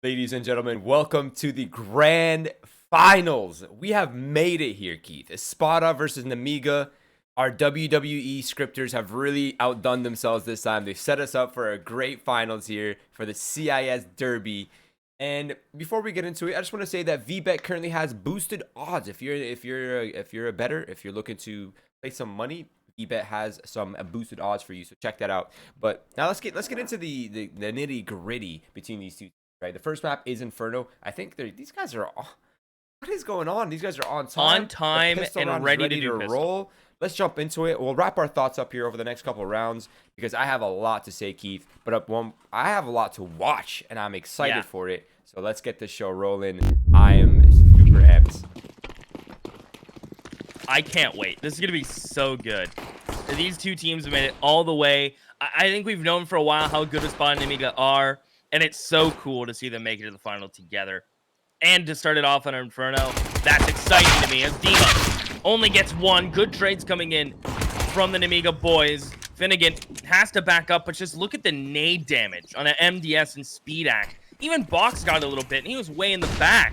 Ladies and gentlemen, welcome to the grand finals. We have made it here, Keith. Espada versus Nemiga. Our WWE scripters have really outdone themselves this time. They've set us up for a great finals here for the CIS Derby. And before we get into it, I just want to say that VBet currently has boosted odds. If you're a bettor, if you're looking to play some money, VBet has some boosted odds for you. So check that out. But now let's get into the nitty gritty between these two. Right, the first map is Inferno. I think these guys are. What is going on? These guys are on time, and ready to roll. Let's jump into it. We'll wrap our thoughts up here over the next couple of rounds because I have a lot to say, Keith. But I have a lot to watch, and I'm excited for it. So let's get this show rolling. I am super amped. I can't wait. This is gonna be so good. These two teams have made it all the way. I think we've known for a while how good Espada and Nemiga are. And it's so cool to see them make it to the final together. And to start it off on Inferno, that's exciting to me as Dima only gets one. Good trades coming in from the Nemiga boys. Finnegan has to back up, but just look at the nade damage on an MDS and Speedak. Even Box got a little bit, and he was way in the back.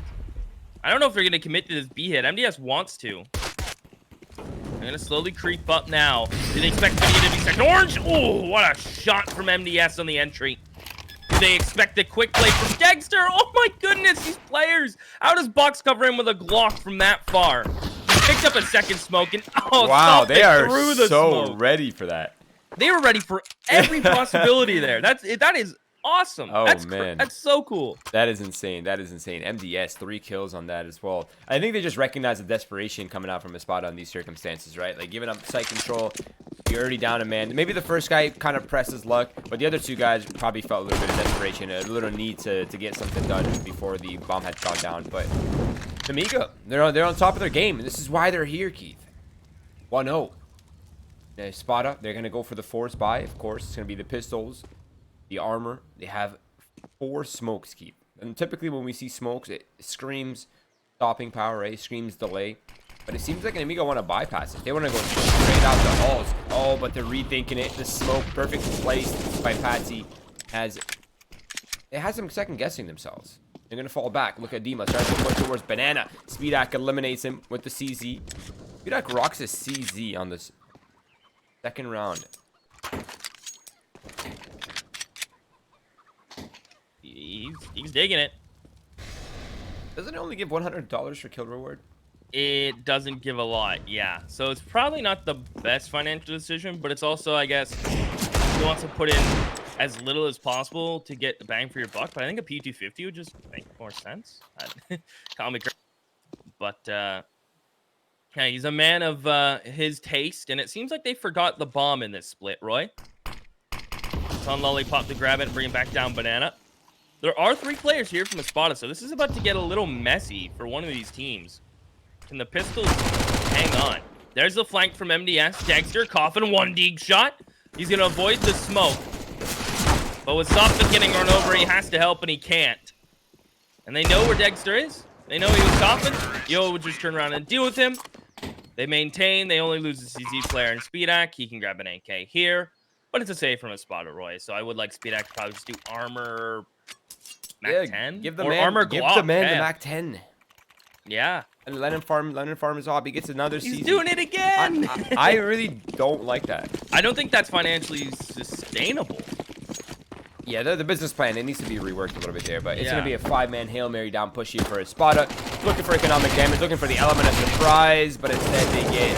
I don't know if they're going to commit to this B hit. MDS wants to. They're going to slowly creep up now. Do they expect Finnegan to be second orange? Oh, what a shot from MDS on the entry. They expect a quick play from Dexter. Oh my goodness, these players. How does Box cover him with a Glock from that far? He picked up a second smoke and wow, they are so ready for that. They were ready for every possibility there. That is awesome. Oh man, that's so cool. That is insane. That is insane. MDS 3 kills on that as well. I think they just recognize the desperation coming out from Espada in these circumstances, right? Like giving up site control. You're already down a man. Maybe the first guy kind of pressed his luck, but the other two guys probably felt a little bit of desperation, a little need to get something done before the bomb had gone down. But Nemiga, they're on top of their game, and this is why they're here, Keith. 1-0. Espada, they're gonna go for the force buy, of course. It's gonna be the pistols, the armor. They have 4 smokes, Keith. And typically when we see smokes, it screams stopping power, eh? Screams delay. But it seems like Nemiga want to bypass it. They want to go straight out the halls. Oh, but they're rethinking it. The smoke, perfectly placed by Patsy, has them second guessing themselves. They're gonna fall back. Look at Dima starting to push towards Banana. Speedak eliminates him with the CZ. Speedak rocks a CZ on this second round. He's digging it. Doesn't it only give $100 for kill reward? It doesn't give a lot, yeah. So it's probably not the best financial decision, but it's also, I guess, he wants to put in as little as possible to get the bang for your buck. But I think a P250 would just make more sense. Call me crazy. But yeah, he's a man of his taste, and it seems like they forgot the bomb in this split, Roy. It's on Lollipop to grab it and bring it back down Banana. There are 3 players here from Espada, so this is about to get a little messy for one of these teams. Can the pistols hang on? There's the flank from MDS. Dexter, Coffin, 1 deep shot. He's going to avoid the smoke. But with Softman getting run over, he has to help, and he can't. And they know where Dexter is. They know he was Coffin. Yo would just turn around and deal with him. They maintain. They only lose the CZ player in Speedak. He can grab an AK here. But it's a save from Espada, Roy. So I would like Speedak to probably just do armor Mac 10. Give the man the Mac 10. Yeah. And let him farm his hobby. He gets another CZ. He's doing it again. I really don't like that. I don't think that's financially sustainable. Yeah, the business plan, it needs to be reworked a little bit there. But it's going to be a 5-man Hail Mary down push here for Espada. Looking for economic damage, looking for the element of surprise. But instead they get...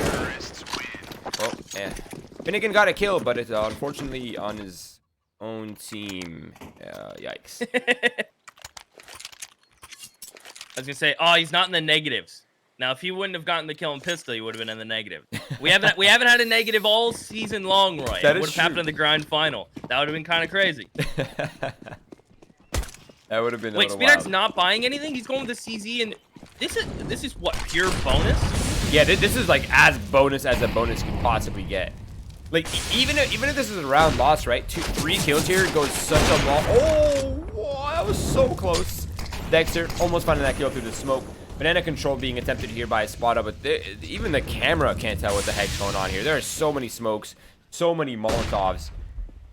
Oh, yeah. Finnegan got a kill, but it's unfortunately on his own team. Yikes. I was gonna say, oh, he's not in the negatives. Now, if he wouldn't have gotten the kill in pistol, he would have been in the negative. We haven't had a negative all season long, Roy. That would have happened in the grind final. That would have been kind of crazy. That would have been. Wait, Speedak's not buying anything. He's going with the CZ, and this is what, pure bonus? Yeah, this is like as bonus as a bonus can possibly get. Like even if this is a round loss, right? 3 kills here goes such a long. Oh, that was so close. Dexter almost finding that kill through the smoke. Banana control being attempted here by Espada, but even the camera can't tell what the heck's going on here. There are so many smokes, so many Molotovs,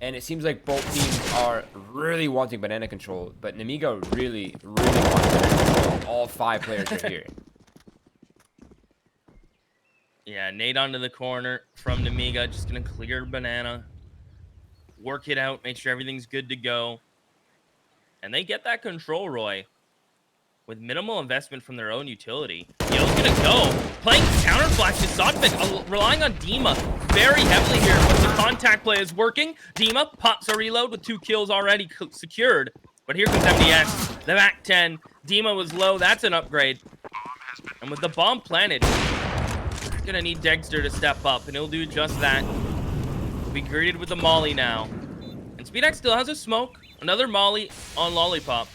And it seems like both teams are really wanting banana control, but Nemiga really, really wants banana control. All 5 players are here. Yeah, nade onto the corner from Nemiga. Just going to clear banana. Work it out. Make sure everything's good to go. And they get that control, Roy, with minimal investment from their own utility. Yo's going to go. Playing counter flash to Sodvik, relying on Dima very heavily here, but the contact play is working. Dima pops a reload with 2 kills already secured. But here comes MDS. The back 10. Dima was low. That's an upgrade. And with the bomb planted, we're going to need Dexter to step up, and he'll do just that. We'll be greeted with the Molly now. And SpeedX still has a smoke. Another Molly on Lollipop.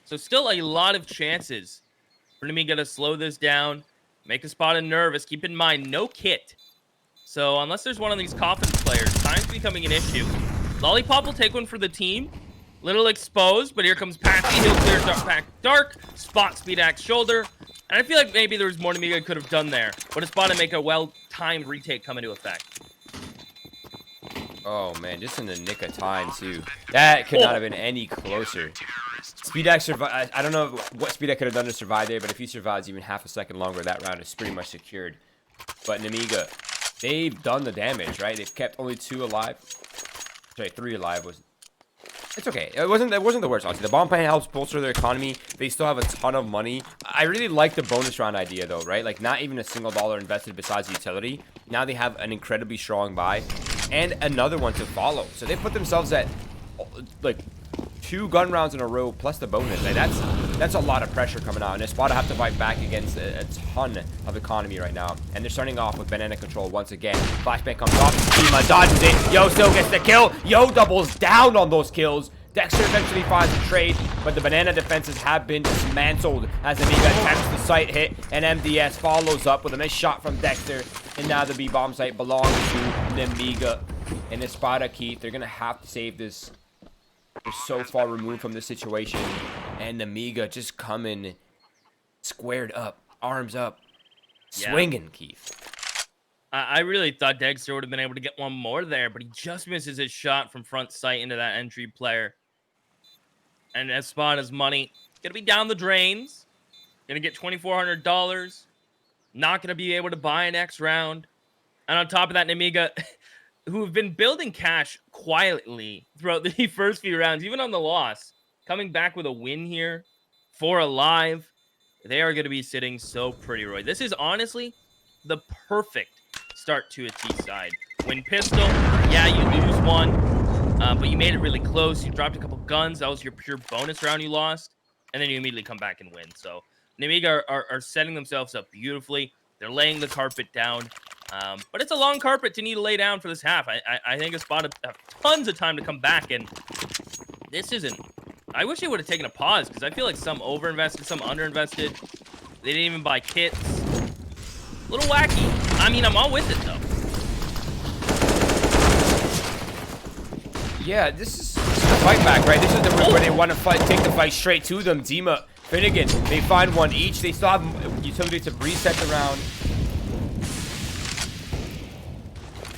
So still a lot of chances for Nemiga to slow this down, make Espada nervous. Keep in mind, no kit. So unless there's one of these coffin players, time's becoming an issue. Lollipop will take one for the team. Little exposed, but here comes Patsy. He'll clear dark, spot SpeedX shoulder. And I feel like maybe there was more Nemiga could have done there. But Espada make a well-timed retake come into effect. Oh, man, just in the nick of time, too. That could not have been any closer. SpeedX survived. I don't know what SpeedX could have done to survive there, but if he survives even half a second longer, that round is pretty much secured. But Nemiga, they've done the damage, right? They've kept only 2 alive. Sorry, 3 alive. It's okay. It wasn't the worst, honestly. The bomb plan helps bolster their economy. They still have a ton of money. I really like the bonus round idea, though, right? Like, not even a single dollar invested besides utility. Now they have an incredibly strong buy and another one to follow. So they put themselves at, like, 2 gun rounds in a row plus the bonus. Like, that's a lot of pressure coming out. And Espada have to fight back against a ton of economy right now. And they're starting off with banana control once again. Flashbang comes off. Dima dodges it. Yo still gets the kill. Yo doubles down on those kills. Dexter eventually finds a trade, but the banana defenses have been dismantled as Nemiga attempts the site hit, and MDS follows up with a missed shot from Dexter. And now the B-bomb site belongs to Nemiga. And Espada, Keith, they're going to have to save this. They're so far removed from this situation. And Nemiga just coming squared up, arms up, swinging, Keith. I really thought Dexter would have been able to get one more there, but he just misses his shot from front sight into that entry player. And Espada's money going to be down the drains. Going to get $2,400. Not going to be able to buy an next round. And on top of that, Nemiga, who have been building cash quietly throughout the first few rounds, even on the loss, coming back with a win here, 4 alive. They are going to be sitting so pretty, Roy. This is honestly the perfect start to a Seaside. Win pistol, yeah, you lose 1. But you made it really close. You dropped a couple guns. That was your pure bonus round you lost. And then you immediately come back and win. So Nemiga are setting themselves up beautifully. They're laying the carpet down. But it's a long carpet to need to lay down for this half. I think Espada have tons of time to come back. And this isn't... I wish they would have taken a pause, because I feel like some overinvested, some underinvested. They didn't even buy kits. A little wacky. I mean, I'm all with it, though. Yeah, this is the fight back, right? This is the where they want to take the fight straight to them. Dima, Finnegan, they find one each. They still have utility to reset the round.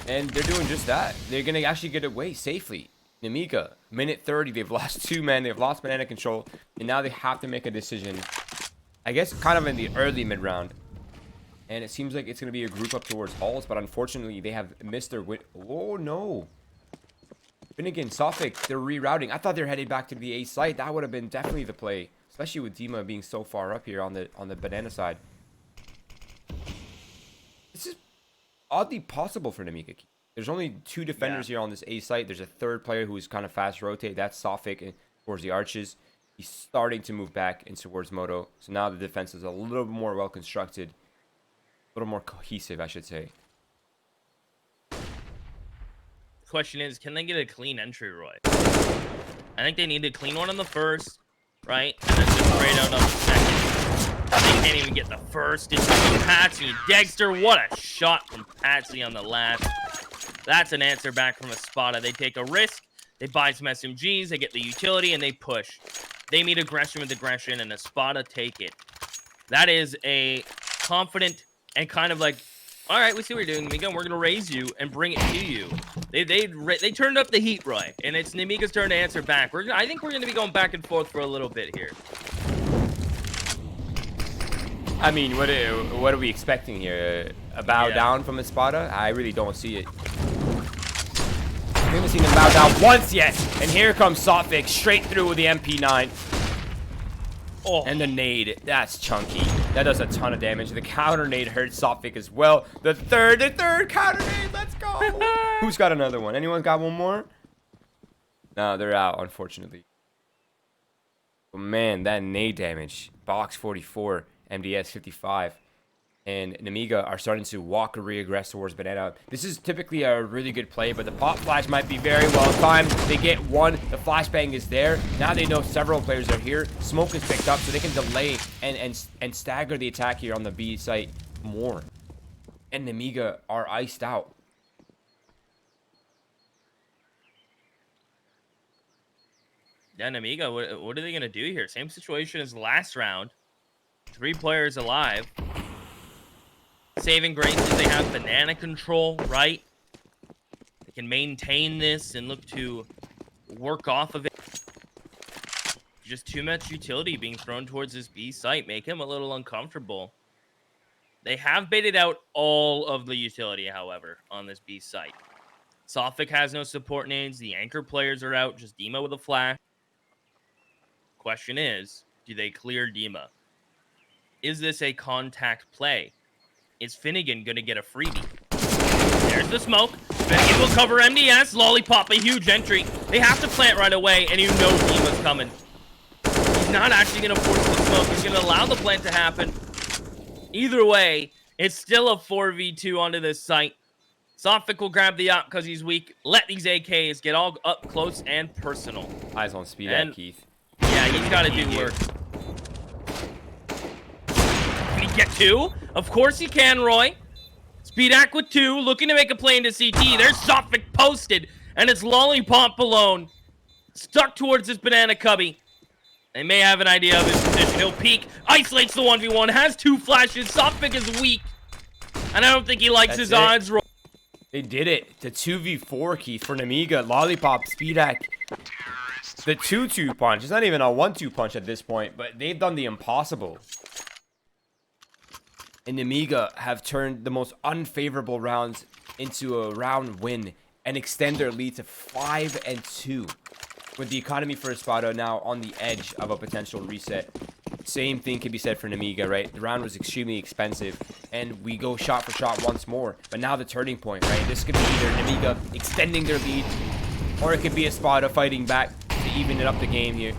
And they're doing just that. They're going to actually get away safely. Nemiga, minute 30, they've lost 2 men. They've lost banana control. And now they have to make a decision. I guess kind of in the early mid-round. And it seems like it's going to be a group up towards Halls. But unfortunately, they have missed their win. Oh, no. Finnegan, Sophic, they're rerouting. I thought they were headed back to the A site. That would have been definitely the play. Especially with Dima being so far up here on the banana side. This is oddly possible for Nemiga. There's only 2 defenders here on this A site. There's a 3rd player who is kind of fast rotate. That's Sophic towards the arches. He's starting to move back in towards Moto. So now the defense is a little more well constructed. A little more cohesive, I should say. Question is, can they get a clean entry, Roy? I think they need a clean one on the first, right? And then just straight out on the second. They can't even get the first. It's Patsy. Dexter, what a shot from Patsy on the last. That's an answer back from Espada. They take a risk. They buy some SMGs. They get the utility, and they push. They meet aggression with aggression, and Espada take it. That is a confident and kind of like All right, we see what you're doing, Nemiga. We're gonna raise you and bring it to you. They turned up the heat, Roy, and it's Nemiga's turn to answer back. I think we're gonna be going back and forth for a little bit here. I mean, what are we expecting here? A bow down from Espada? I really don't see it. We haven't seen him bow down once yet. And here comes Sotfik straight through with the MP9. Oh. And the nade. That's chunky. That does a ton of damage. The counter nade hurts Sotfik as well. The third counter nade. Let's go. Who's got another one? Anyone got one more? No, they're out, unfortunately. Oh, man, that nade damage. Box 44. MDS 55 and Nemiga are starting to walk or re-aggress towards Banana. This is typically a really good play, but the pop flash might be very well timed. They get one, the flashbang is there. Now they know several players are here. Smoke is picked up, so they can delay and stagger the attack here on the B site more. And Nemiga are iced out. Yeah, Nemiga, what are they gonna do here? Same situation as the last round. 3 players alive. Saving grace is they have banana control, right? They can maintain this and look to work off of it. Just too much utility being thrown towards this B site. Make him a little uncomfortable. They have baited out all of the utility, however, on this B site. Sotfik has no support nades. The anchor players are out. Just Dima with a flash. Question is, do they clear Dima? Is this a contact play? Is Finnegan going to get a freebie? There's the smoke. Finnegan will cover MDS. Lollipop, a huge entry. They have to plant right away, and you know Dima's coming. He's not actually going to force the smoke. He's going to allow the plant to happen. Either way, it's still a 4v2 onto this site. Sotfik will grab the up because he's weak. Let these AKs get all up close and personal. Eyes on speed at Keith. Yeah, he's got to do work. Get 2? Of course he can, Roy. Speedak with 2, looking to make a play into CT. There's Sotfik posted, and it's Lollipop alone. Stuck towards this banana cubby. They may have an idea of his position. He'll peek, isolates the 1v1, has 2 flashes. Sotfik is weak, and I don't think he likes his odds, Roy. They did it. The 2v4, Keith, for Nemiga. Lollipop, Speedak. The 2-2 punch. It's not even a 1-2 punch at this point, but they've done the impossible. And Nemiga have turned the most unfavorable rounds into a round win and extend their lead to 5-2. With the economy for Espada now on the edge of a potential reset. Same thing can be said for Nemiga, right? The round was extremely expensive, and we go shot for shot once more. But now the turning point, right? This could be either Nemiga extending their lead, or it could be Espada fighting back to even it up the game here.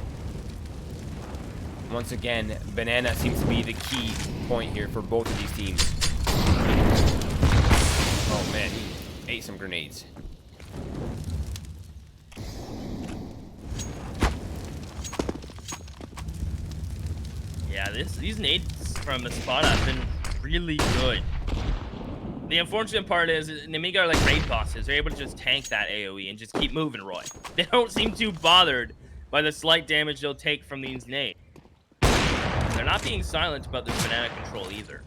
Once again, banana seems to be the key point here for both of these teams. Oh man, he ate some grenades. Yeah, these nades from Espada have been really good. The unfortunate part is Nemiga are like raid bosses. They're able to just tank that AoE and just keep moving, Roy. They don't seem too bothered by the slight damage they'll take from these nades. They're not being silent about this banana control either.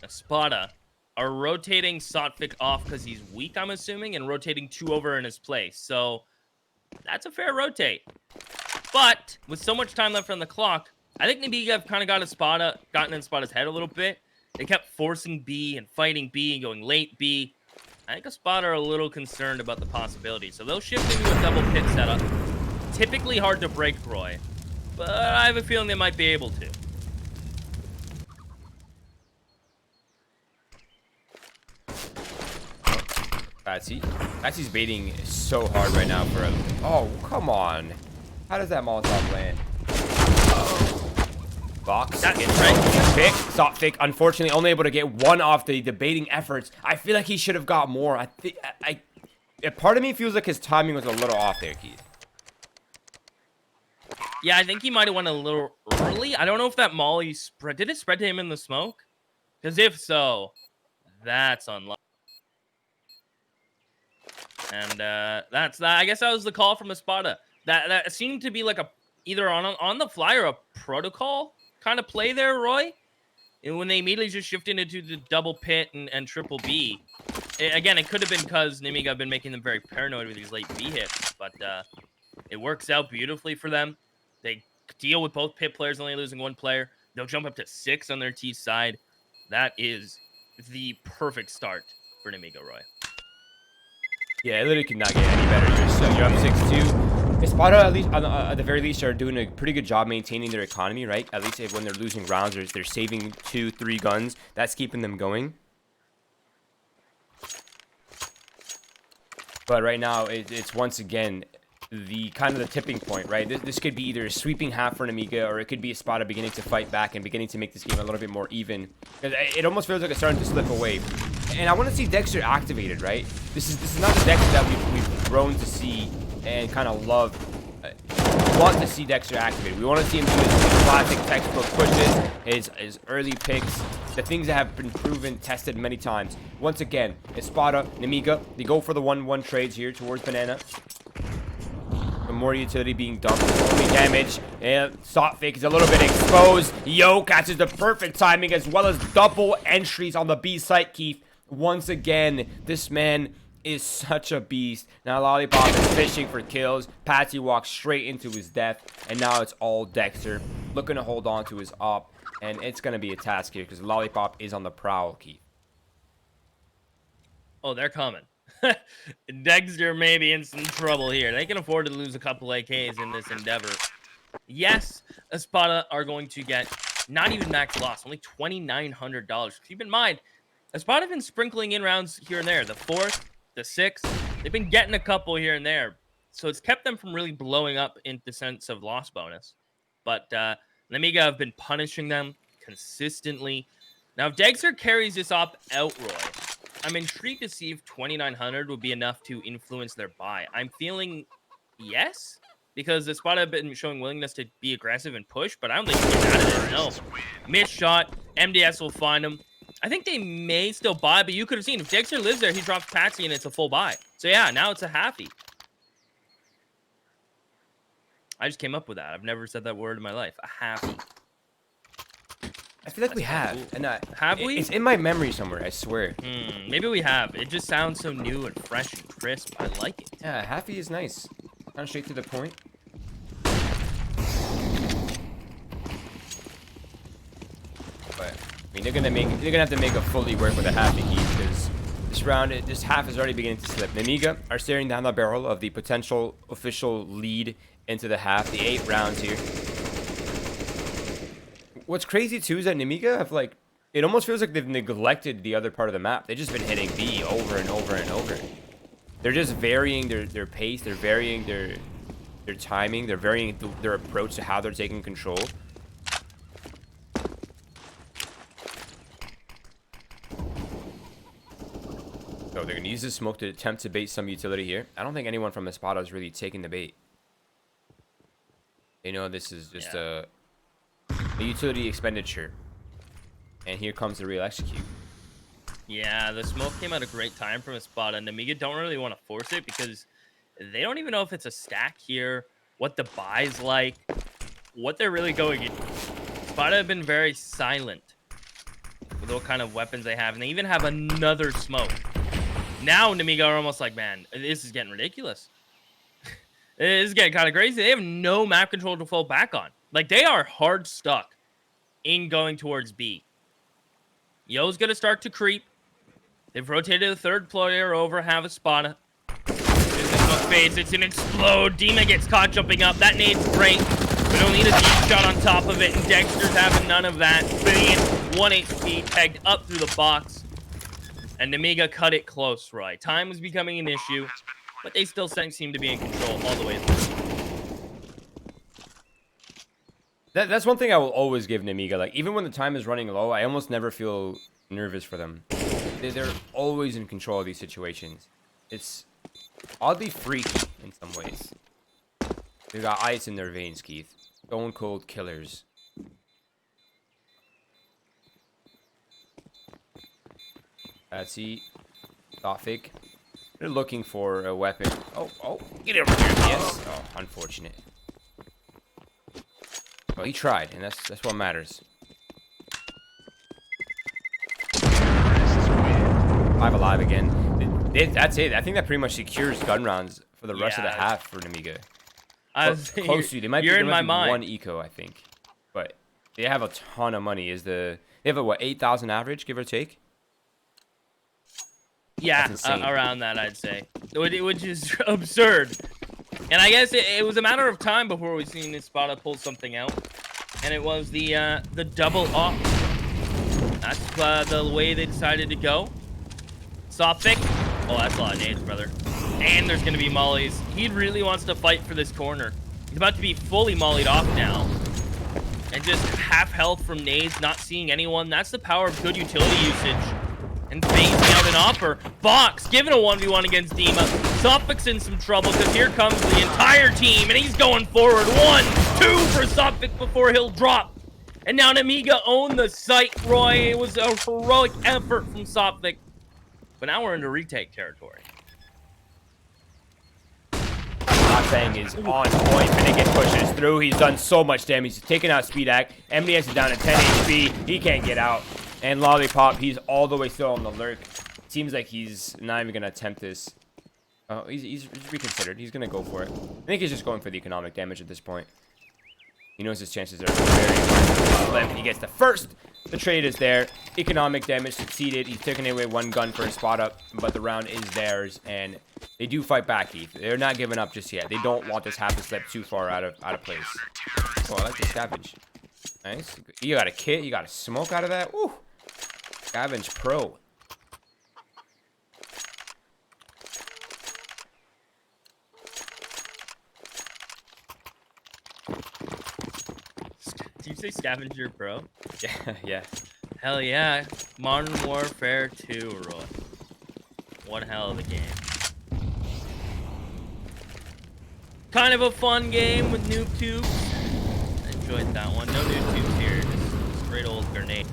Espada are rotating Sotfik off because he's weak, I'm assuming, and rotating 2 over in his place. So that's a fair rotate. But with so much time left on the clock, I think Nemiga have kind of gotten in Espada's head a little bit. They kept forcing B and fighting B and going late B. I think Espada are a little concerned about the possibility. So they'll shift into a double pit setup. Typically hard to break, Roy. But I have a feeling they might be able to. Patsy's baiting so hard right now for him. Oh, come on. How does that Molotov land? Box. That's right. Pick. Sotfik, unfortunately, only able to get 1 off the debating efforts. I feel like he should have got more. A part of me feels like his timing was a little off there, Keith. Yeah, I think he might have went a little early. I don't know if that molly spread. Did it spread to him in the smoke? Because if so, that's unlucky. And that's that. I guess that was the call from Espada. That seemed to be like a either on the fly or a protocol kind of play there, Roy. And when they immediately just shifted into the double pit and triple B, again, it could have been because Nemiga have been making them very paranoid with these late B hits, but it works out beautifully for them. They deal with both pit players only losing one player. They'll jump up to 6 on their T side. That is the perfect start for Nemiga, Roy. Yeah, it literally could not get any better here. So you're up 6-2. Espada, at least at the very least, are doing a pretty good job maintaining their economy, right? At least when they're losing rounds, they're saving 2-3 guns. That's keeping them going. But right now, it's once again the kind of the tipping point, right? This could be either a sweeping half for Nemiga, or it could be Espada beginning to fight back and beginning to make this game a little bit more even. It almost feels like it's starting to slip away. And I want to see Dexter activated, right? This is not the Dexter that we've grown to see and kind of love. We want to see Dexter activated. We want to see him do his classic textbook pushes, his early picks, the things that have been proven, tested many times. Once again, Espada, Nemiga, they go for the 1-1 trades here towards Banana. More utility being dumped, only damage, and Soft Fake is a little bit exposed. Yo catches the perfect timing as well as double entries on the B site, Keith. Once again, this man is such a beast. Now Lollipop is fishing for kills. Patsy walks straight into his death, and now it's all Dexter looking to hold on to his op, and it's going to be a task here because Lollipop is on the prowl, Keith. Oh, they're coming. Dexter may be in some trouble here. They can afford to lose a couple AKs in this endeavor. Yes, Espada are going to get not even max loss, only $2,900. Keep in mind, Espada have been sprinkling in rounds here and there. The 4th, the 6th, they've been getting a couple here and there. So it's kept them from really blowing up in the sense of loss bonus. But Nemiga have been punishing them consistently. Now, if Dexter carries this op out, Roy, I'm intrigued to see if 2,900 would be enough to influence their buy. I'm feeling yes, because the Espada have been showing willingness to be aggressive and push, but I don't think he gets out of it. No. Missed shot. MDS will find him. I think they may still buy, but you could have seen if Dexter lives there, he drops Patsy and it's a full buy. So yeah, now it's a halfie. I just came up with that. I've never said that word in my life. A halfie. I feel like we have. Cool. And have we? It's in my memory somewhere, I swear. Maybe we have. It just sounds so new and fresh and crisp. I like it. Yeah, halfie is nice. Kind of straight to the point. But I mean, they're gonna have to make a fully work with a halfie key because this half is already beginning to slip. Nemiga are staring down the barrel of the potential official lead into the half. The 8 rounds here. What's crazy too is that Nemiga have it almost feels like they've neglected the other part of the map. They've just been hitting B over and over and over. They're just varying their pace. They're varying their timing. They're varying their approach to how they're taking control. So they're gonna use this smoke to attempt to bait some utility here. I don't think anyone from Espada is really taking the bait. They know this is just a utility expenditure. And here comes the real execute. Yeah, the smoke came at a great time from Espada. And Nemiga don't really want to force it because they don't even know if it's a stack here, what the buy's like, what they're really going in. Espada have been very silent with what kind of weapons they have. And they even have another smoke. Now Nemiga are almost like, man, this is getting ridiculous. This is getting kind of crazy. They have no map control to fall back on. Like, they are hard stuck in going towards B. Yo's going to start to creep. They've rotated the 3rd player over, have Espada. Phase, it's an explode. Dima gets caught jumping up. That nade's great. We don't need a deep shot on top of it, and Dexter's having none of that. Brilliant. 1 HP pegged up through the box. And Nemiga cut it close, Roy. Time was becoming an issue, but they still seem to be in control all the way through. That's one thing I will always give Nemiga. Like, even when the time is running low, I almost never feel nervous for them. They're always in control of these situations. It's oddly freaky in some ways. They got ice in their veins, Keith. Stone cold killers. Patsy. Gothic. They're looking for a weapon. Oh, get over here. Yes. Oh, unfortunate. Well, he tried, and that's what matters. 5 alive again. That's it. I think that pretty much secures gun rounds for the rest of the half for Nemiga. Close to you. They might be one eco, I think. But they have a ton of money. They have a, what, 8,000 average, give or take? Yeah, around that, I'd say. Which is absurd. And I guess it was a matter of time before we seen Espada pull something out. And it was the double op. That's the way they decided to go. Sophic. Oh, that's a lot of nades, brother. And there's going to be mollies. He really wants to fight for this corner. He's about to be fully mollied off now. And just half health from nades, not seeing anyone. That's the power of good utility usage. And phasing out an offer. Box giving a 1v1 against Dima. Sophic's in some trouble because here comes the entire team. And he's going forward. 1, 2 for Sophic before he'll drop. And now Nemiga owned the site, Roy. It was a heroic effort from Sophic. But now we're into retake territory. Thing is on point. Finnegan pushes through. He's done so much damage. He's taken out Speedak. MDS is down to 10 HP. He can't get out. And Lollipop, he's all the way still on the lurk. Seems like he's not even going to attempt this. Oh, he's reconsidered. He's going to go for it. I think he's just going for the economic damage at this point. He knows his chances are very slim. He gets the first. The trade is there. Economic damage succeeded. He's taken away 1 gun for his spot up, but the round is theirs, and they do fight back, Heath. They're not giving up just yet. They don't want this half to slip too far out of place. Oh, I like the scavenge. Nice. You got a kit. You got a smoke out of that. Woo. Scavenge pro. Did you say Scavenger Pro? Yeah, yeah. Hell yeah. Modern Warfare 2, Roy. One hell of a game. Kind of a fun game with noob tubes. I enjoyed that one. No noob tubes here. Just straight old grenade.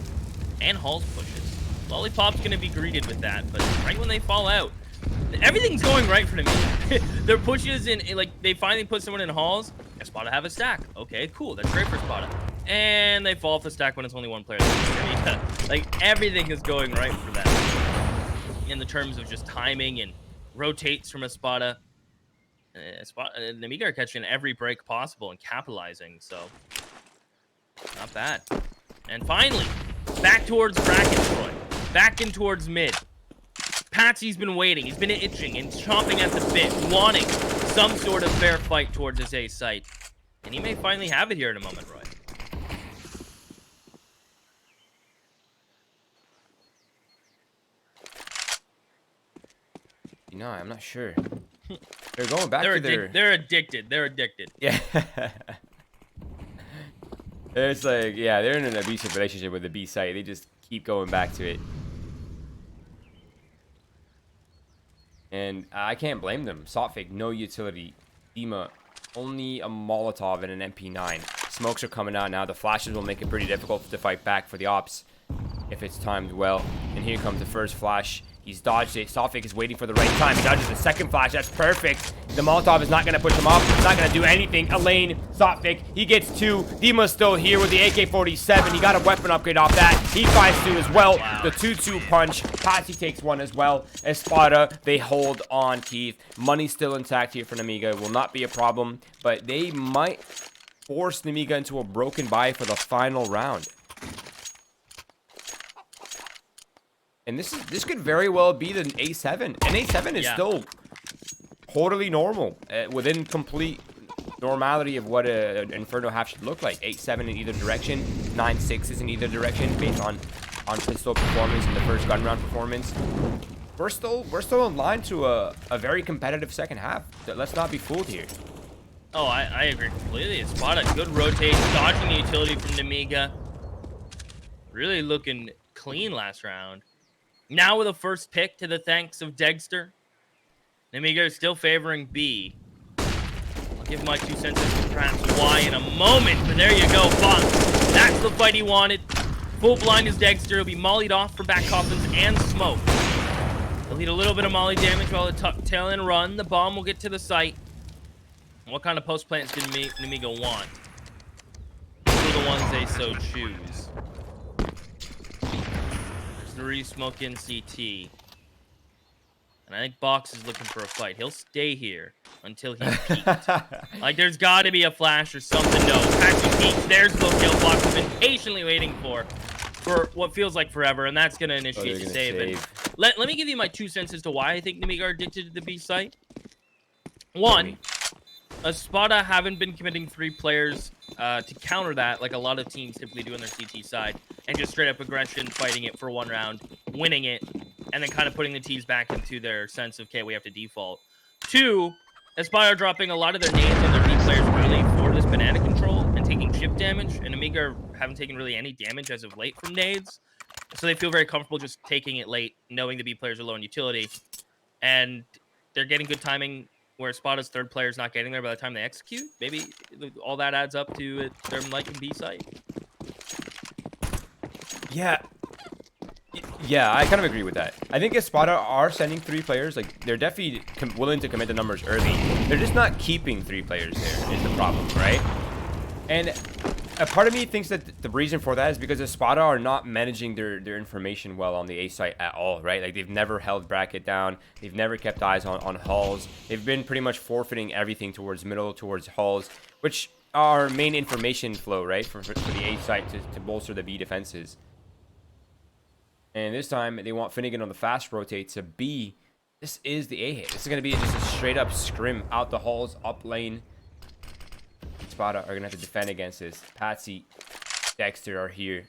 And Halls pushes. Lollipop's going to be greeted with that, but right when they fall out, everything's going right for them. Their pushes in, like, they finally put someone in Halls. Espada have a stack. Okay, cool. That's great for Espada. And they fall off the stack when it's only one player. Like, everything is going right for them. In the terms of just timing and rotates from Espada. Nemiga are catching every break possible and capitalizing, so not bad. And finally, back towards brackets, Roy. Back in towards mid. Patsy's been waiting. He's been itching and chomping at the bit, wanting some sort of fair fight towards his A site. And he may finally have it here in a moment, Roy. You know, I'm not sure. They're going back to their... They're addicted. They're addicted. Yeah. It's like, yeah, they're in an abusive relationship with the B site. They just keep going back to it. And I can't blame them. Sophic, no utility. Dima, only a Molotov and an MP9. Smokes are coming out now. The flashes will make it pretty difficult to fight back for the ops if it's timed well. And here comes the first flash. He's dodged it. Sophic is waiting for the right time. He dodges the second flash. That's perfect. The Molotov is not going to push him off. It's not going to do anything. Elaine, Sophic, he gets 2. Dima's still here with the AK-47. He got a weapon upgrade off that. He finds 2 as well. Wow. The 2-2 punch. Patsy takes 1 as well. Espada, they hold on, Keith. Money's still intact here for Nemiga. Will not be a problem, but they might force Nemiga into a broken bye for the final round. And this could very well be the A7. And A7 is still totally normal. Within complete normality of what an Inferno half should look like. 8-7 in either direction. 9-6 in either direction based on pistol performance and the first gun round performance. We're still in line to a very competitive second half. Let's not be fooled here. Oh, I agree completely. Espada, good rotate, dodging the utility from Nemiga. Really looking clean last round. Now with a first pick to the thanks of Dexter. Nemiga is still favoring B. I'll give my 2 cents as to perhaps why in a moment. But there you go, Fox. That's the fight he wanted. Full blind is Dexter. He'll be mollied off for back coffins and smoke. He'll need a little bit of molly damage while the tail end run. The bomb will get to the site. What kind of post plants did Nemiga want? Those are the ones they so choose. 3 smoke in CT. And I think Box is looking for a fight. He'll stay here until he's peaked. Like, there's got to be a flash or something. No, Paxi peaks. There's the kill Box has been patiently waiting for what feels like forever, and that's going to initiate the save. And let me give you my 2 cents as to why I think Nemiga are addicted to the B site. One, Espada haven't been committing 3 players to counter that like a lot of teams typically do on their CT side, and just straight up aggression, fighting it for 1 round, winning it, and then kind of putting the T's back into their sense of, okay, we have to default. 2, Espada are dropping a lot of their nades on their B players early for this banana control and taking chip damage, and Nemiga haven't taken really any damage as of late from nades, so they feel very comfortable just taking it late, knowing the B players are low in utility, and they're getting good timing where Espada's 3rd player is not getting there by the time they execute. Maybe all that adds up to their liking B site. Yeah, I kind of agree with that. I think Espada are sending 3 players. Like, they're definitely willing to commit the numbers early. They're just not keeping 3 players there is the problem, right? And a part of me thinks that the reason for that is because Espada are not managing their information well on the A site at all, right? Like, they've never held bracket down. They've never kept eyes on halls. They've been pretty much forfeiting everything towards middle, towards halls, which are main information flow, right? For the A site to bolster the B defenses. And this time, they want Finnegan on the fast rotate to B. This is the A hit. This is going to be just a straight up scrim out the halls, up lane. Espada are going to have to defend against this. Patsy, Dexter are here.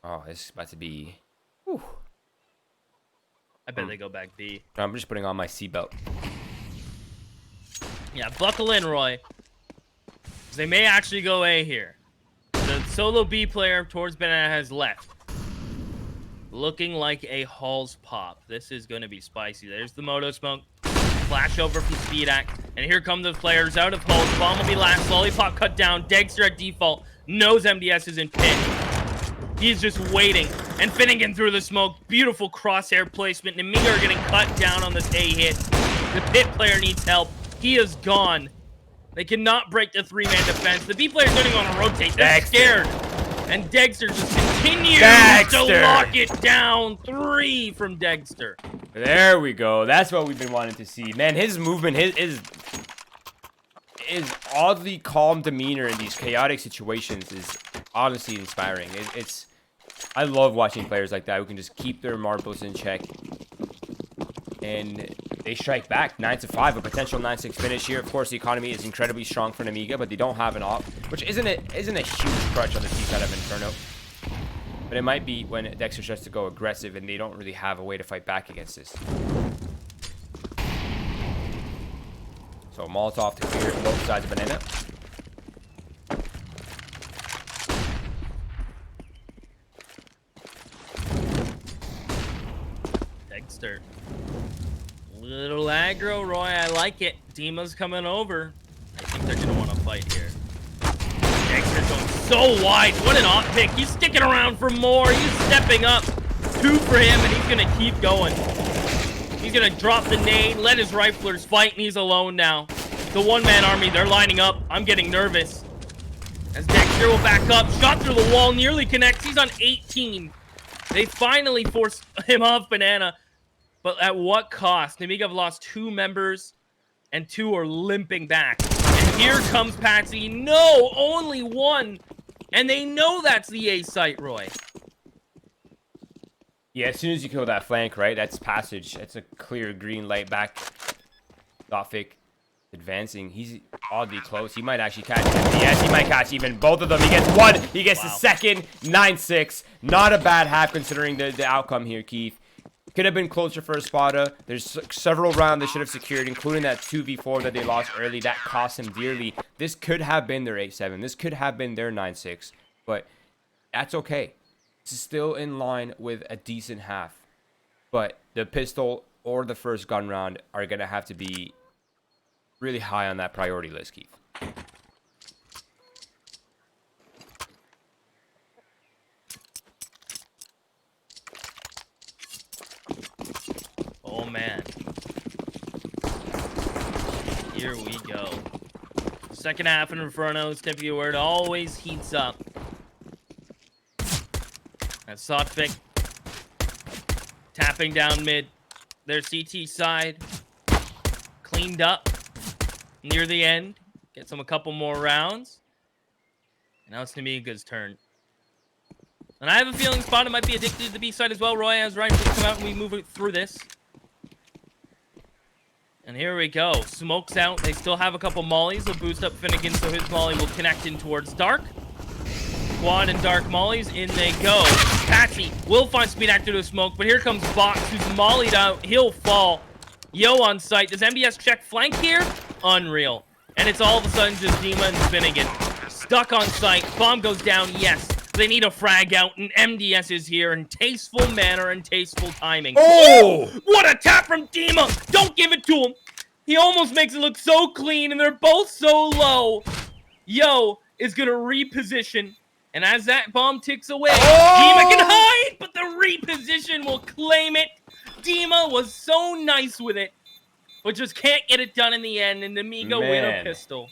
Oh, this is about to be... Whew. I bet they go back B. I'm just putting on my seatbelt. Yeah, buckle in, Roy. They may actually go A here. The solo B player towards Banana has left. Looking like a Halls pop. This is going to be spicy. There's the Moto Smoke. Flash over from Speedak. And here come the players out of Halls. Bomb will be last. Lollipop cut down. Dexter at default. Knows MDS is in pit. He's just waiting. And Finnegan through the smoke. Beautiful crosshair placement. Nemiga are getting cut down on this A hit. The pit player needs help. He is gone. They cannot break the 3-man defense. The B players don't even want to rotate. They're scared. And Dexter just continues to lock it down. 3 from Dexter. There we go. That's what we've been wanting to see. Man, his movement, his oddly calm demeanor in these chaotic situations is honestly inspiring. I love watching players like that who can just keep their marbles in check. And they strike back 9-5, a potential 9-6 finish here. Of course, the economy is incredibly strong for Nemiga, but they don't have an op, which isn't a huge crutch on the Seaside of Inferno. But it might be when Dexter starts to go aggressive and they don't really have a way to fight back against this. So Molotov to clear both sides of Banana. Dexter. Little aggro, Roy. I like it. Dima's coming over. I think they're going to want to fight here. Dexter's going so wide. What an op pick. He's sticking around for more. He's stepping up. 2 for him, and he's going to keep going. He's going to drop the nade, let his riflers fight, and he's alone now. The 1-man army, they're lining up. I'm getting nervous. As Dexter will back up. Shot through the wall. Nearly connects. He's on 18. They finally forced him off Banana. But at what cost? Nemiga have lost 2 members, and 2 are limping back. And here comes Patsy. No, only 1. And they know that's the A site, Roy. Yeah, as soon as you kill that flank, right? That's passage. That's a clear green light back. Gothic advancing. He's oddly close. He might actually catch him. Yes, he might catch even both of them. He gets 1. He gets the second. 9-6. Not a bad half considering the outcome here, Keith. Could have been closer for Espada. There's several rounds they should have secured, including that 2v4 that they lost early. That cost them dearly. This could have been their 8-7. This could have been their 9-6. But that's okay. This is still in line with a decent half. But the pistol or the first gun round are going to have to be really high on that priority list, Keith. Oh, man. Here we go. Second half in Inferno, typically where it always heats up. As Sotfik tapping down mid. Their CT side cleaned up near the end. Gets them a couple more rounds. And now it's Nemiga's turn. And I have a feeling Espada might be addicted to the B side as well, Roy, as Ryan come out and we move through this. And here we go. Smoke's out. They still have a couple mollies. They'll boost up Finnegan so his molly will connect in towards Dark. Quad and Dark mollies. In they go. Patsy will find speed actor to smoke, but here comes Box, who's mollied out. He'll fall. Yo on site. Does MBS check flank here? Unreal. And it's all of a sudden just Dima and Finnegan. Stuck on site. Bomb goes down. Yes. They need a frag out, and MDS is here in tasteful manner and tasteful timing. Oh! What a tap from Dima! Don't give it to him! He almost makes it look so clean, and they're both so low. Yo is gonna reposition, and as that bomb ticks away, Dima can hide, but the reposition will claim it. Dima was so nice with it, but just can't get it done in the end, and Nemiga win a pistol.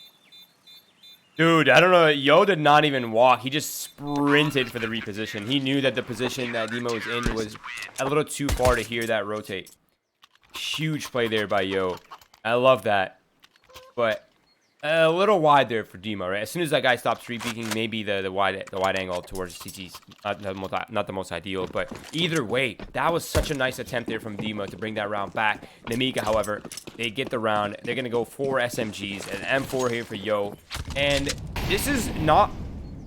Dude, I don't know. Yo did not even walk. He just sprinted for the reposition. He knew that the position that Dima was in was a little too far to hear that rotate. Huge play there by Yo. I love that. But a little wide there for Dima, right? As soon as that guy stops street-peeking, maybe the wide angle towards CT's not the most ideal. But either way, that was such a nice attempt there from Dima to bring that round back. Nemiga, however, they get the round. They're going to go 4 SMGs and M4 here for Yo. And this is not...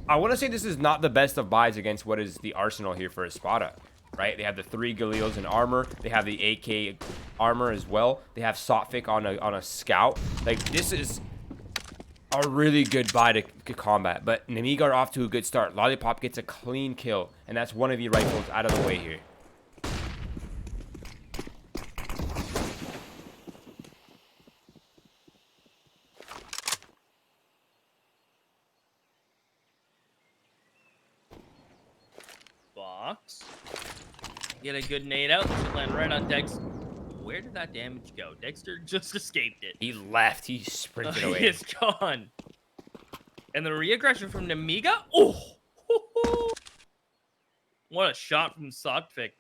I want to say this is not the best of buys against what is the arsenal here for Espada. Right? They have the 3 Galils in armor. They have the AK armor as well. They have Sotfik on a scout. Like, this is a really good buy to combat. But Nemiga are off to a good start. Lollipop gets a clean kill. And that's one of the rifles out of the way here. Box. Get a good nade out. Should land right on Dex. Where did that damage go? Dexter just escaped it. He left. He sprinted away. He is gone. And the re-aggression from Nemiga? Oh! What a shot from Sotfik.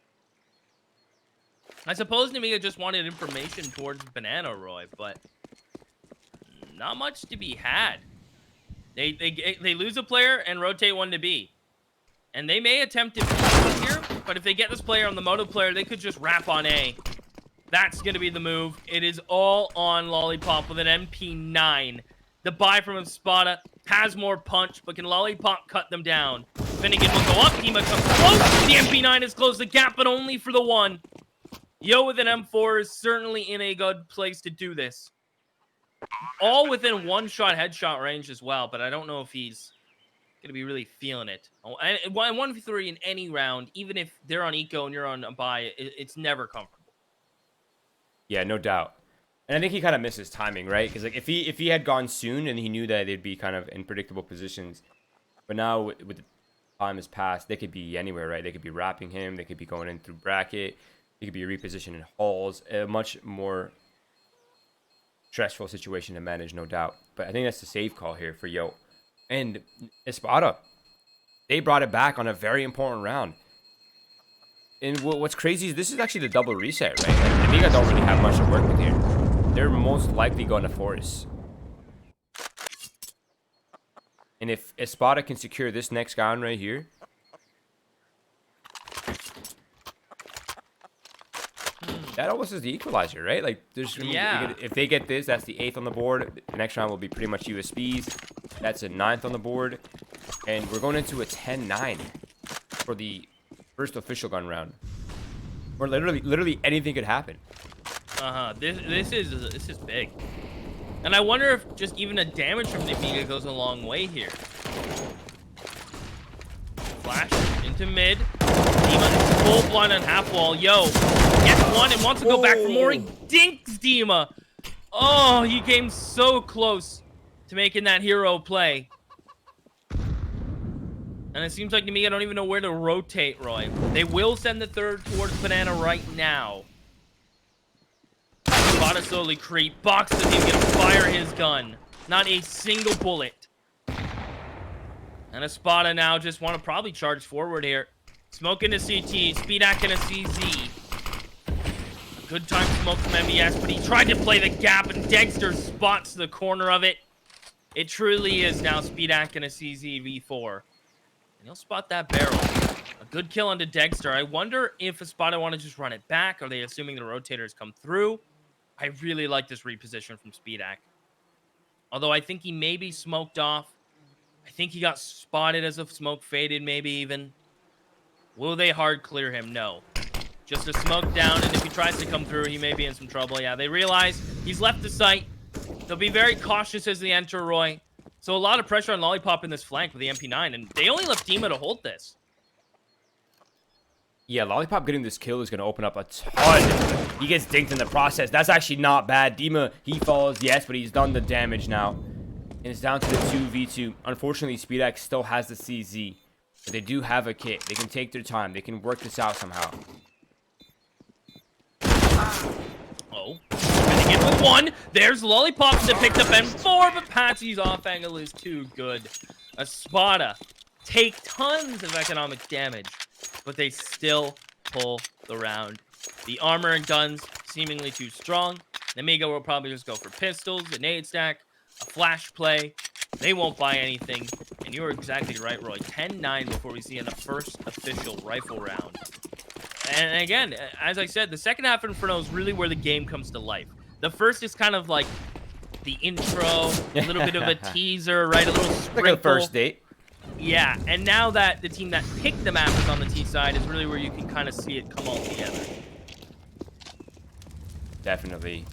I suppose Nemiga just wanted information towards Banana Roy, but not much to be had. They lose a player and rotate one to B. And they may attempt to be here, but if they get this player on the moto player, they could just wrap on A. That's going to be the move. It is all on Lollipop with an MP9. The buy from Espada has more punch, but can Lollipop cut them down? Finnegan will go up. Dima comes close. The MP9 has closed the gap, but only for the one. Yo with an M4 is certainly in a good place to do this. All within one-shot headshot range as well, but I don't know if he's going to be really feeling it. 1v3 in any round, even if they're on eco and you're on a buy, it's never comfortable. Yeah, no doubt. And I think he kind of misses timing, right? Because like if he had gone soon and he knew that they'd be kind of in predictable positions, but now with the time has passed, they could be anywhere, right? They could be wrapping him, they could be going in through bracket, they could be repositioning halls. A much more stressful situation to manage, no doubt. But I think that's the save call here for Yo. And Espada, they brought it back on a very important round. And what's crazy is this is actually the double reset, right? Like, Nemiga don't really have much to work with here. They're most likely going to force. And if Espada can secure this next round right here, that almost is the equalizer, right? Like, there's if they get this, that's the 8th on the board. The next round will be pretty much USBs. That's a 9th on the board. And we're going into a 10-9 for the first official gun round. Where literally anything could happen. This is big. And I wonder if just even a damage from Nemiga goes a long way here. Flash into mid. Dima full blind on half wall. Yo, gets one and wants to go back for more. He dinks Dima. Oh, he came so close to making that hero play. And it seems like Nemiga don't even know where to rotate, Roy. They will send the third towards Banana right now. Espada slowly creep. Box doesn't even get to fire his gun. Not a single bullet. And Espada now just want to probably charge forward here. Smoke into CT. Speedak into CZ. Good time smoke from MBS, but he tried to play the gap, and Dexter spots the corner of it. It truly is now Speedak and a CZ V4. And he'll spot that barrel. A good kill onto Dexter. I wonder if Espada want to just run it back. Are they assuming the rotators come through? I really like this reposition from Speedak. Although I think he may be smoked off. I think he got spotted as if smoke faded, maybe even. Will they hard clear him? No. Just a smoke down, and if he tries to come through, he may be in some trouble. Yeah, they realize he's left the site. They'll be very cautious as they enter Roy. So a lot of pressure on Lollipop in this flank with the MP9, and they only left Dima to hold this. Yeah, Lollipop getting this kill is going to open up a ton. He gets dinked in the process. That's actually not bad. Dima, he falls, yes, but he's done the damage now. And it's down to the 2v2. Unfortunately, Speedak still has the CZ. But they do have a kit. They can take their time. They can work this out somehow. Oh, getting in with one. There's Lollipop that picked up M4, but Patsy's off angle is too good. Espada take tons of economic damage, but they still pull the round. The armor and guns seemingly too strong. Nemiga will probably just go for pistols, a nade stack, a flash play. They won't buy anything. And you were exactly right, Roy. 10-9 before we see in the first official rifle round. And again, as I said, the second half of Inferno is really where the game comes to life. The first is kind of like the intro, a little bit of a teaser, right? A little sprinkle. Like a first date. Yeah, and now that the team that picked the map is on the T side is really where you can kind of see it come all together. Definitely.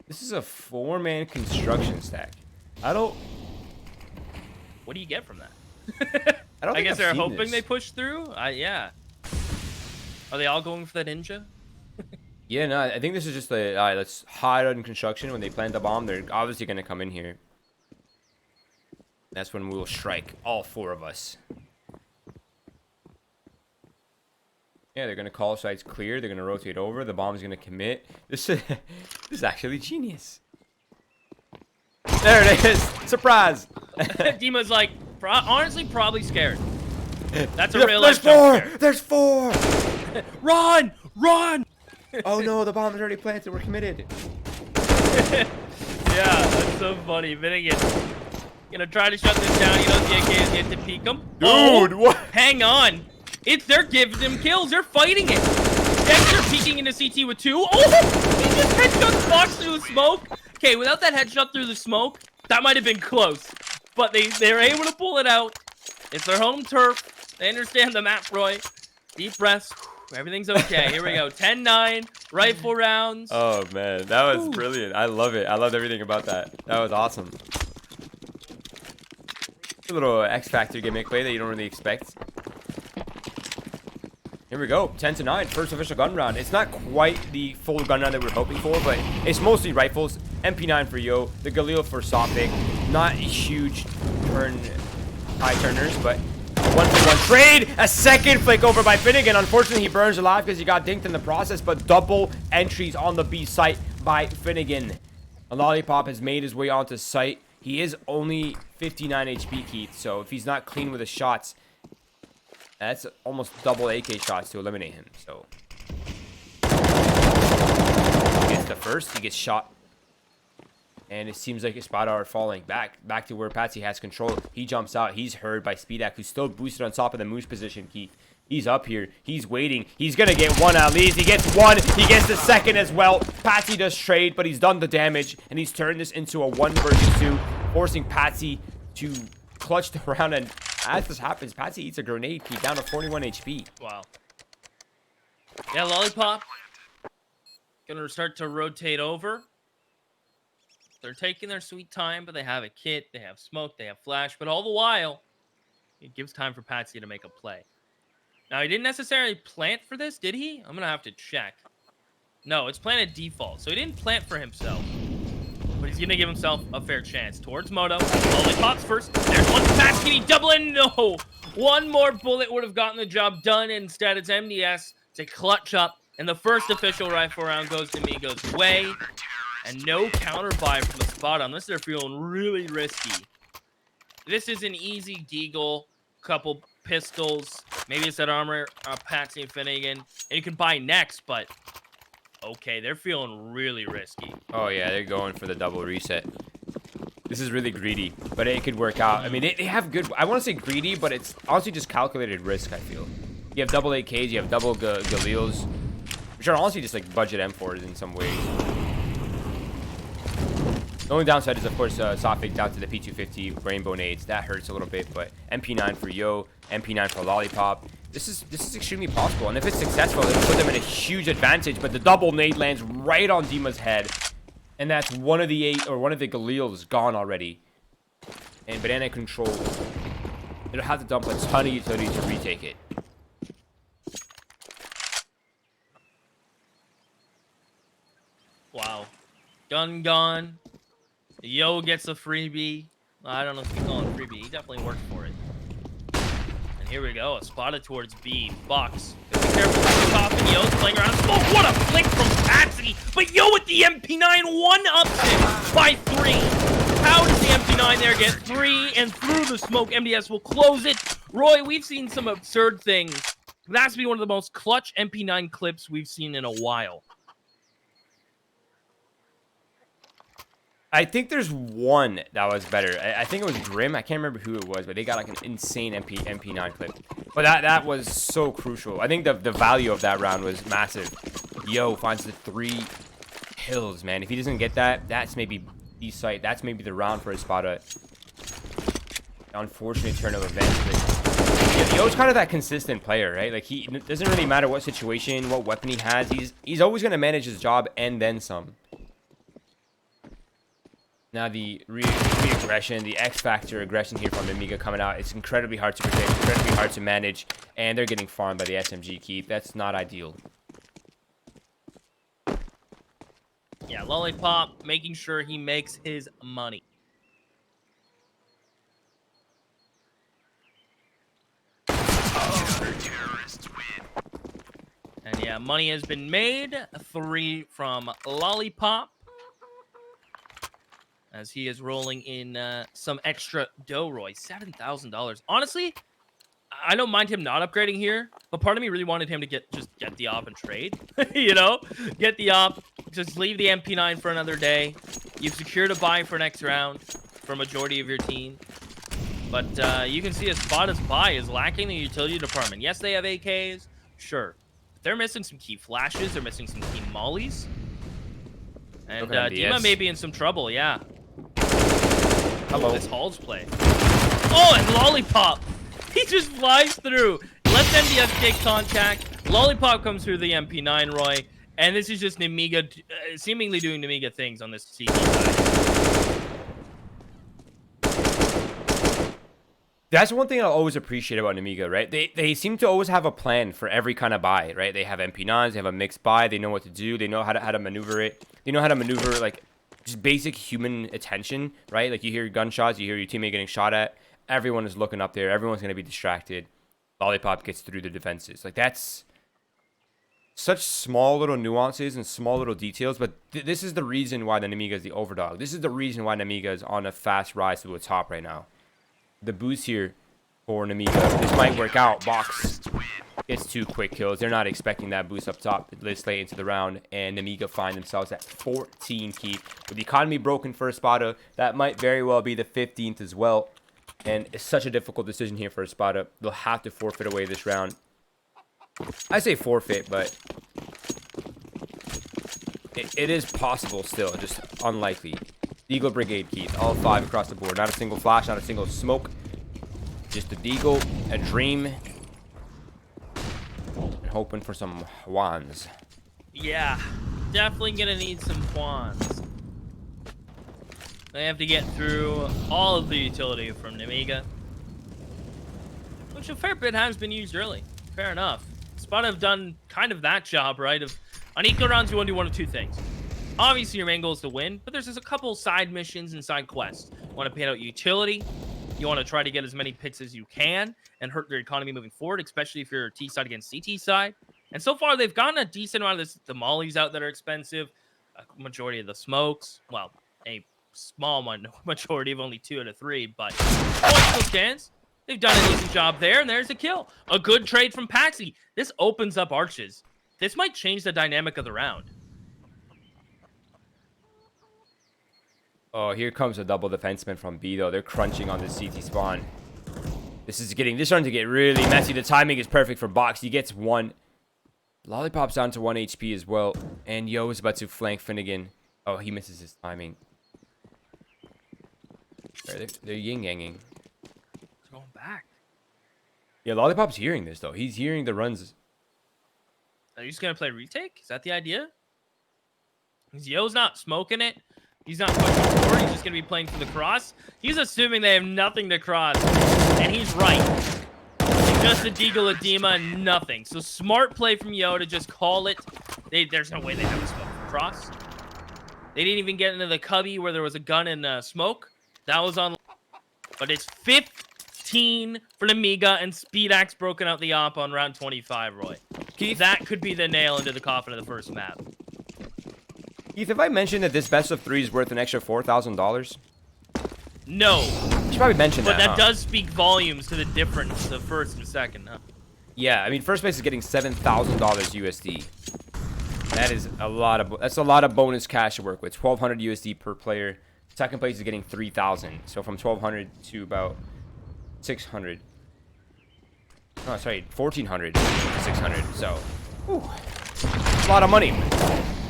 This is a 4-man construction stack. What do you get from that? I guess they're hoping they push through. Yeah. Are they all going for that ninja? Yeah, no, I think this is just a let's hide on construction. When they plant the bomb, they're obviously going to come in here. That's when we will strike, all 4 of us. Yeah, they're going to call sites clear. They're going to rotate over. The bomb's going to commit. This is actually genius. There it is. Surprise. Dima's like, honestly, probably scared. That's a real life jump scare. There's 4. Run! Run! Oh no, the bomb is already planted. We're committed. Yeah, that's so funny. Finnegan gonna try to shut this down. He knows the AK is getting to peek him. Dude, what? Hang on. They're giving him kills. They're fighting it. Dexter peeking into CT with 2. Oh, he just headshot Fox through the smoke. Okay, without that headshot through the smoke, that might have been close. But they're able to pull it out. It's their home turf. They understand the map, Roy. Deep breaths. Everything's okay. Here we go. 10-9. Rifle rounds. Oh, man. That was brilliant. I love it. I loved everything about that. That was awesome. A little X Factor gimmick play that you don't really expect. Here we go. 10-9. First official gun round. It's not quite the full gun round that we're hoping for, but it's mostly rifles. MP9 for Yo. The Galil for Sopic. Not a huge high turners, but 1-for-1 trade. A second flick over by Finnegan. Unfortunately, he burns alive because he got dinked in the process, but double entries on the B site by Finnegan. A Lollipop has made his way onto site. He is only 59 HP, Keith, so if he's not clean with his shots, that's almost double AK shots to eliminate him. So he gets the first, he gets shot. And it seems like Espada are falling back to where Patsy has control. He jumps out. He's heard by Speedak, who's still boosted on top of the moose position, Keith. He's up here. He's waiting. He's going to get one at least. He gets one. He gets the second as well. Patsy does trade, but he's done the damage. And he's turned this into a 1 versus 2, forcing Patsy to clutch the round. And as this happens, Patsy eats a grenade, Keith, down to 41 HP. Wow. Yeah, Lollipop. Going to start to rotate over. They're taking their sweet time, but they have a kit, they have smoke, they have flash, but all the while, it gives time for Patsy to make a play. Now, he didn't necessarily plant for this, did he? I'm going to have to check. No, it's planted default, so he didn't plant for himself. But he's going to give himself a fair chance. Towards Moto. Lollipops first. There's one fast. Can he double in? No. One more bullet would have gotten the job done. Instead, it's MDS to clutch up. And the first official rifle round goes to Nemiga's way. And no counter buy from Espada unless they're feeling really risky. This is an easy deagle, couple pistols, maybe a set of armor, Patsy and Finnegan, and you can buy next, but okay, they're feeling really risky. Oh, yeah, they're going for the double reset. This is really greedy, but it could work out. I mean, they have good... I want to say greedy, but it's honestly just calculated risk, I feel. You have double AKs, you have double Galils, which are honestly just like budget M4s in some ways. The only downside is, of course, soft fake down to the P250 rainbow nades. That hurts a little bit, but MP9 for Yo, MP9 for Lollipop. This is extremely possible, and if it's successful, it'll put them in a huge advantage. But the double nade lands right on Dima's head, and that's one of the Galils gone already. And Banana Control, it'll have to dump a ton of utility to retake it. Wow. Gun gone. Yo gets a freebie. I don't know if you call it a freebie. He definitely worked for it. And here we go. Espada towards B. Bucks. Gotta be careful with the top, and Yo's playing around. Smoke. What a flick from Patsy. But Yo with the MP9 one uptick by 3. How does the MP9 there get 3? And through the smoke, MDS will close it. Roy, we've seen some absurd things. That's be one of the most clutch MP9 clips we've seen in a while. I think there's one that was better. I think it was Grim. I can't remember who it was, but they got like an insane MP9 clip. But that was so crucial. I think the value of that round was massive. Yo finds the 3 kills, man. If he doesn't get that, that's maybe Seaside. That's maybe the round for Espada. Unfortunate turn of events, but yeah, Yo's kind of that consistent player, right? Like, it doesn't really matter what situation, what weapon he has. He's always gonna manage his job and then some. Now the re-aggression, the X-Factor aggression here from Nemiga coming out. It's incredibly hard to predict, incredibly hard to manage, and they're getting farmed by the SMG keep. That's not ideal. Yeah, Lollipop making sure he makes his money. And yeah, money has been made. 3 from Lollipop, as he is rolling in some extra dough, Roy. $7,000. Honestly, I don't mind him not upgrading here, but part of me really wanted him to just get the op and trade. You know? Get the op, just leave the MP9 for another day. You've secured a buy for next round for majority of your team. But you can see Espada's buy is lacking the utility department. Yes, they have AKs, sure. But they're missing some key flashes. They're missing some key mollies. And Dima may be in some trouble, yeah. Hello. This Hall's play. Oh, and Lollipop. He just flies through. Lets MDS take contact. Lollipop comes through the MP9, Roy. And this is just Nemiga seemingly doing Nemiga things on this Seaside. That's one thing I always appreciate about Nemiga, right? They seem to always have a plan for every kind of buy, right? They have MP9s, they have a mixed buy, they know what to do, they know how to maneuver it. They know how to maneuver, like, just basic human attention, right? Like, you hear gunshots, you hear your teammate getting shot at. Everyone is looking up there. Everyone's going to be distracted. Lollipop gets through the defenses. Like, that's such small little nuances and small little details, but this is the reason why the Nemiga is the overdog. This is the reason why Nemiga is on a fast rise to the top right now. The boost here for Nemiga. This might work out. Box gets 2 quick kills. They're not expecting that boost up top this late into the round, and Nemiga find themselves at 14 keep. With the economy broken for Espada, that might very well be the 15th as well. And it's such a difficult decision here for Espada. They'll have to forfeit away this round. I say forfeit, but it is possible still, just unlikely. Deagle Brigade keep, all 5 across the board. Not a single flash, not a single smoke. Just a Deagle, a dream, and hoping for some Juans. Yeah, definitely gonna need some Juans. They have to get through all of the utility from Nemiga, which a fair bit has been used early. Fair enough. Espada have done kind of that job, right? On eco rounds, you want to do one of 2 things. Obviously, your main goal is to win, but there's just a couple side missions and side quests. You want to pay out utility. You want to try to get as many picks as you can and hurt their economy moving forward, especially if you're T side against CT side. And so far, they've gotten a decent amount of the mollies out that are expensive, a majority of the smokes. Well, a small majority of only 2 out of 3, but point still stands. They've done a decent job there, and there's a kill. A good trade from Paxi. This opens up arches. This might change the dynamic of the round. Oh, here comes a double defenseman from B, though. They're crunching on this CT spawn. This is starting to get really messy. The timing is perfect for Box. He gets 1. Lollipop's down to 1 HP as well. And Yo is about to flank Finnegan. Oh, he misses his timing. They're yin-yanging. Going back. Yeah, Lollipop's hearing this, though. He's hearing the runs. Are you just going to play retake? Is that the idea? Yo's not smoking it. He's not pushing forward. He's just going to be playing for the cross. He's assuming they have nothing to cross. And he's right. Just a Deagle Edema and nothing. So smart play from Yo to just call it. There's no way they have a smoke cross. They didn't even get into the cubby where there was a gun and smoke. That was on. But it's 15 for Nemiga and Speedax broken out the op on round 25, Roy. Keith? That could be the nail into the coffin of the first map. Keith, have I mentioned that this best of 3 is worth an extra $4,000? No. You should probably mention But that, that does speak volumes to the difference of first and second, huh? Yeah, I mean, first place is getting $7,000 USD. That is a lot of that's a lot of bonus cash to work with. 1,200 USD per player. Second place is getting 3,000. So from 1,200 to about 600. Oh, sorry, 1,400 to 600. So, whew, a lot of money.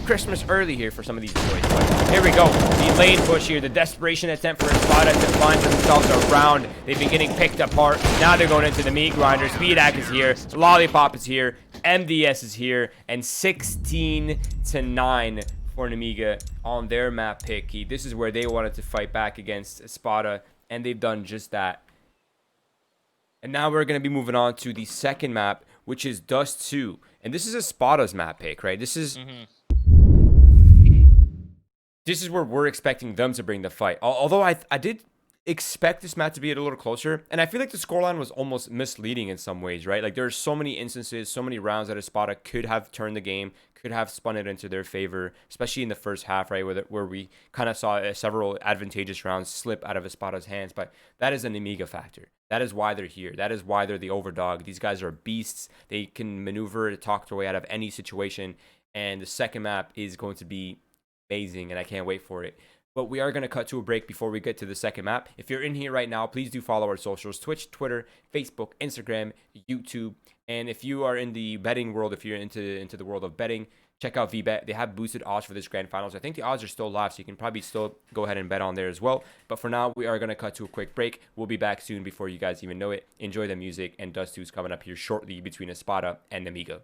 Christmas early here for some of these boys. But here we go. The lane push here. The desperation attempt for Espada to find themselves around. They've been getting picked apart. Now they're going into the meat grinder. Speedak is here. Lollipop is here. MDS is here. And 16-9 for Nemiga on their map pick. This is where they wanted to fight back against Espada. And they've done just that. And now we're going to be moving on to the second map, which is Dust 2. And this is Espada's map pick, right? This is... This is where we're expecting them to bring the fight. Although I did expect this match to be a little closer. And I feel like the scoreline was almost misleading in some ways, right? Like, there's so many instances, so many rounds that Espada could have turned the game, could have spun it into their favor, especially in the first half, right? Where we kind of saw several advantageous rounds slip out of Espada's hands. But that is an Nemiga factor. That is why they're here. That is why they're the overdog. These guys are beasts. They can maneuver, talk their way out of any situation. And the second map is going to be amazing, and I can't wait for it. But we are going to cut to a break before we get to the second map. If you're in here right now, please do follow our socials: Twitch, Twitter, Facebook, Instagram, YouTube. And if you are in the betting world, if you're into the world of betting, check out VBet. They have boosted odds for this grand finals. I think the odds are still live, so you can probably still go ahead and bet on there as well. But for now, we are going to cut to a quick break. We'll be back soon before you guys even know it. Enjoy the music, and Dust 2 is coming up here shortly between Espada and Nemiga.